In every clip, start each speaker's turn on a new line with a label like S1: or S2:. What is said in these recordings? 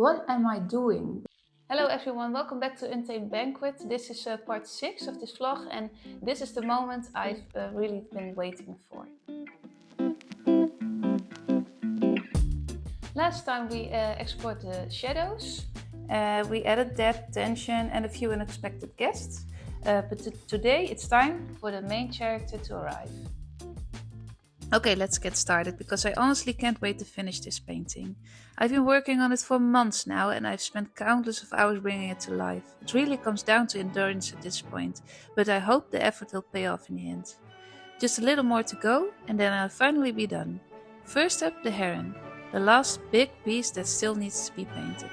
S1: What am I doing? Hello everyone, welcome back to Untamed Banquet. This is part 6 of this vlog and this is the moment I've really been waiting for. Last time we explored the shadows, we added depth, tension and a few unexpected guests. But today it's time for the main character to arrive. Okay, let's get started because I honestly can't wait to finish this painting. I've been working on it for months now and I've spent countless of hours bringing it to life. It really comes down to endurance at this point, but I hope the effort will pay off in the end. Just a little more to go and then I'll finally be done. First up, the heron, the last big piece that still needs to be painted.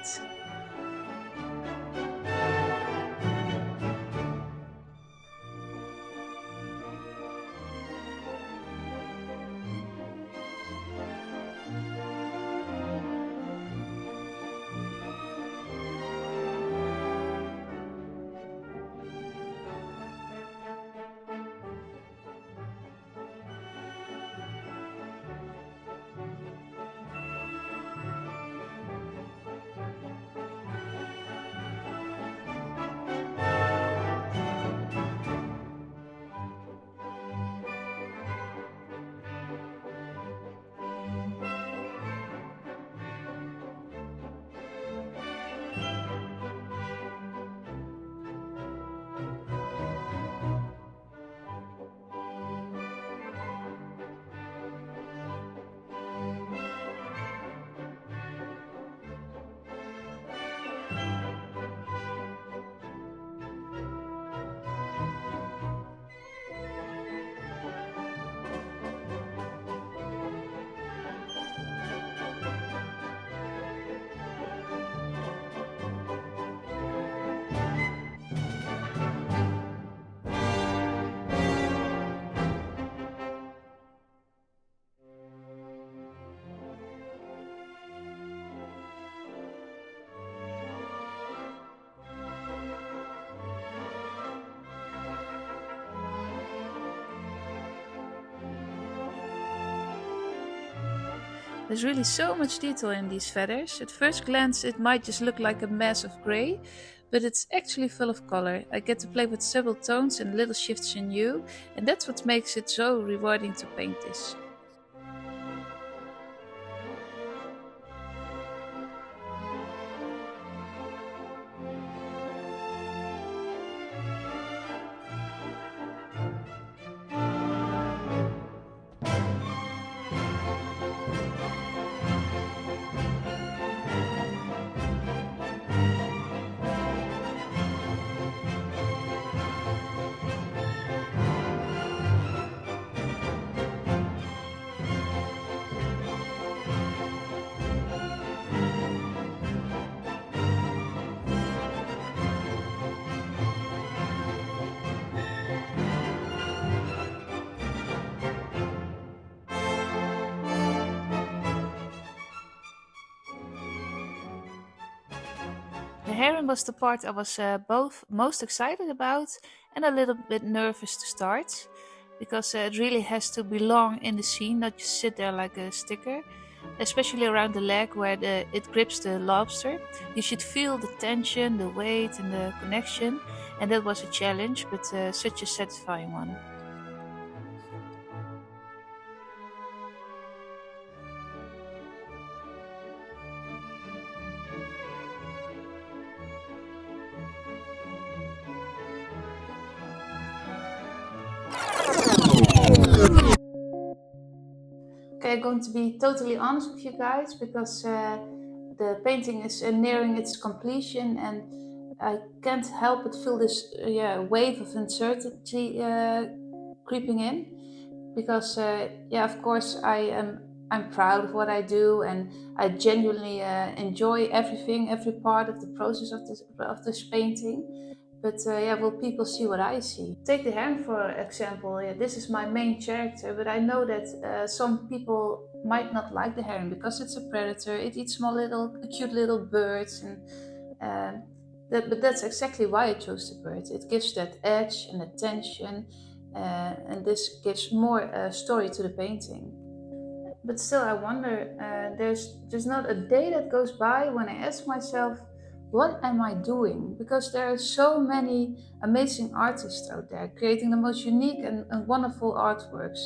S1: There's really so much detail in these feathers. At first glance it might just look like a mass of grey, but it's actually full of color. I get to play with several tones and little shifts in hue, and that's what makes it so rewarding to paint this. The heron was the part I was both most excited about and a little bit nervous to start, because it really has to belong in the scene, not just sit there like a sticker, especially around the leg where it grips the lobster. You should feel the tension, the weight, and the connection, and that was a challenge, but such a satisfying one. Okay, I'm going to be totally honest with you guys because the painting is nearing its completion and I can't help but feel this wave of uncertainty creeping in because of course I'm proud of what I do and I genuinely enjoy everything, every part of the process of this painting. But will people see what I see? Take the heron for example. Yeah, this is my main character, but I know that some people might not like the heron because it's a predator. It eats small little, cute little birds, and but that's exactly why I chose the bird. It gives that edge and attention, and this gives more story to the painting. But still, I wonder, there's not a day that goes by when I ask myself, what am I doing? Because there are so many amazing artists out there creating the most unique and wonderful artworks.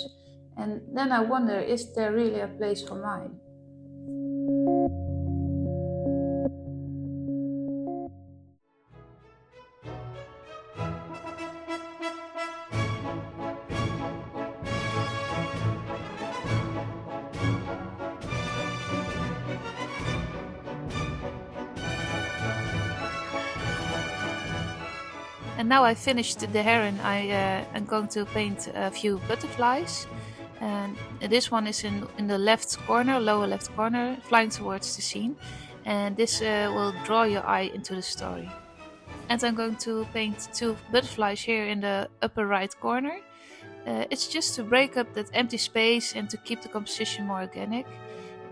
S1: And then I wonder, is there really a place for mine? And now I finished the heron, am going to paint a few butterflies. And this one is in the left corner, lower left corner, flying towards the scene. And this will draw your eye into the story. And I'm going to paint two butterflies here in the upper right corner. It's just to break up that empty space and to keep the composition more organic.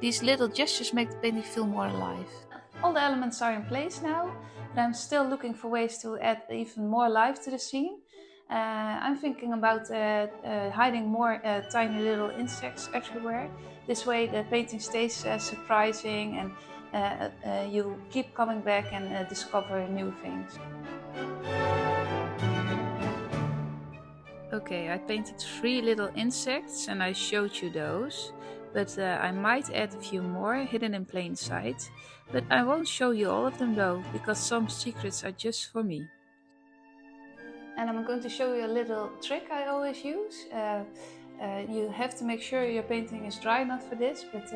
S1: These little gestures make the painting feel more alive. All the elements are in place now, but I'm still looking for ways to add even more life to the scene. I'm thinking about hiding more tiny little insects everywhere. This way the painting stays surprising and you keep coming back and discover new things. Okay, I painted 3 little insects and I showed you those, but I might add a few more hidden in plain sight. But I won't show you all of them though, because some secrets are just for me. And I'm going to show you a little trick I always use. You have to make sure your painting is dry enough for this, but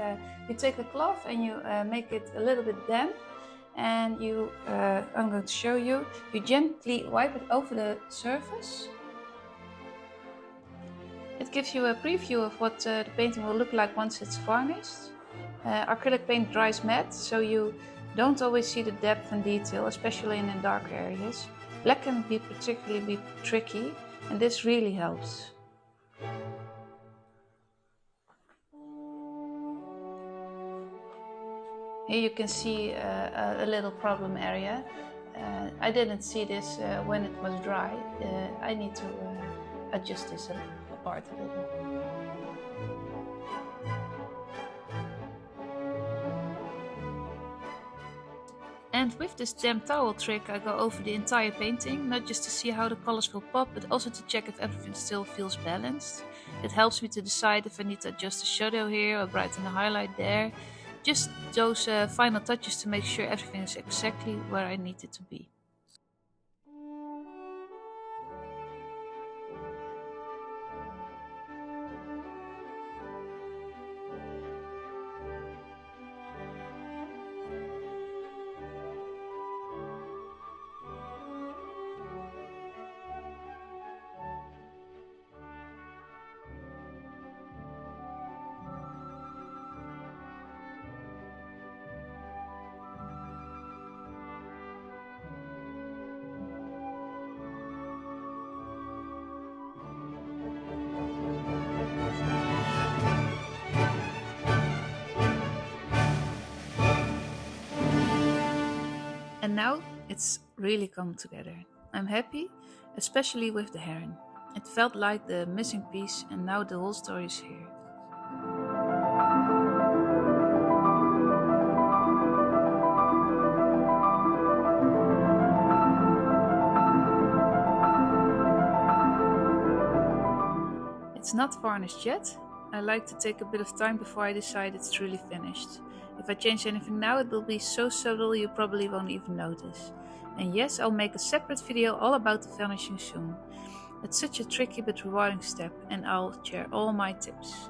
S1: you take a cloth and you make it a little bit damp. And I'm going to show you, you gently wipe it over the surface. It gives you a preview of what the painting will look like once it's varnished. Acrylic paint dries matte, so you don't always see the depth and detail, especially in the dark areas. Black can particularly be tricky, and this really helps. Here you can see a little problem area. I didn't see this when it was dry. I need to adjust this apart a little. And with this damp towel trick I go over the entire painting, not just to see how the colors will pop, but also to check if everything still feels balanced. It helps me to decide if I need to adjust the shadow here or brighten the highlight there. Just those final touches to make sure everything is exactly where I need it to be. And now it's really come together. I'm happy, especially with the heron. It felt like the missing piece, and now the whole story is here. It's not varnished yet. I like to take a bit of time before I decide it's truly finished. If I change anything now, it will be so subtle you probably won't even notice. And yes, I'll make a separate video all about the varnishing soon. It's such a tricky but rewarding step, and I'll share all my tips.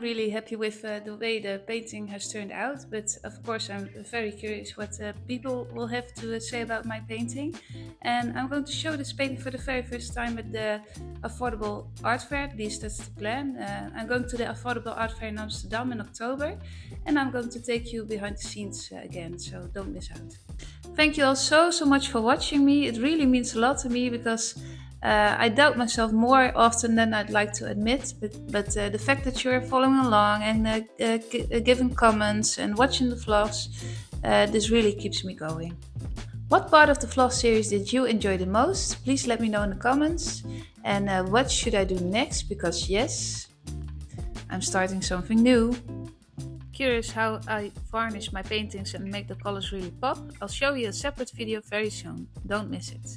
S1: really happy with the way the painting has turned out, but of course I'm very curious what people will have to say about my painting. And I'm going to show this painting for the very first time at the Affordable Art Fair, at least that's the plan. I'm going to the Affordable Art Fair in Amsterdam in October, and I'm going to take you behind the scenes again, so don't miss out. Thank you all so much for watching me. It really means a lot to me because I doubt myself more often than I'd like to admit, but the fact that you're following along and giving comments and watching the vlogs, this really keeps me going. What part of the vlog series did you enjoy the most? Please let me know in the comments. And what should I do next? Because yes, I'm starting something new. Curious how I varnish my paintings and make the colors really pop? I'll show you a separate video very soon. Don't miss it.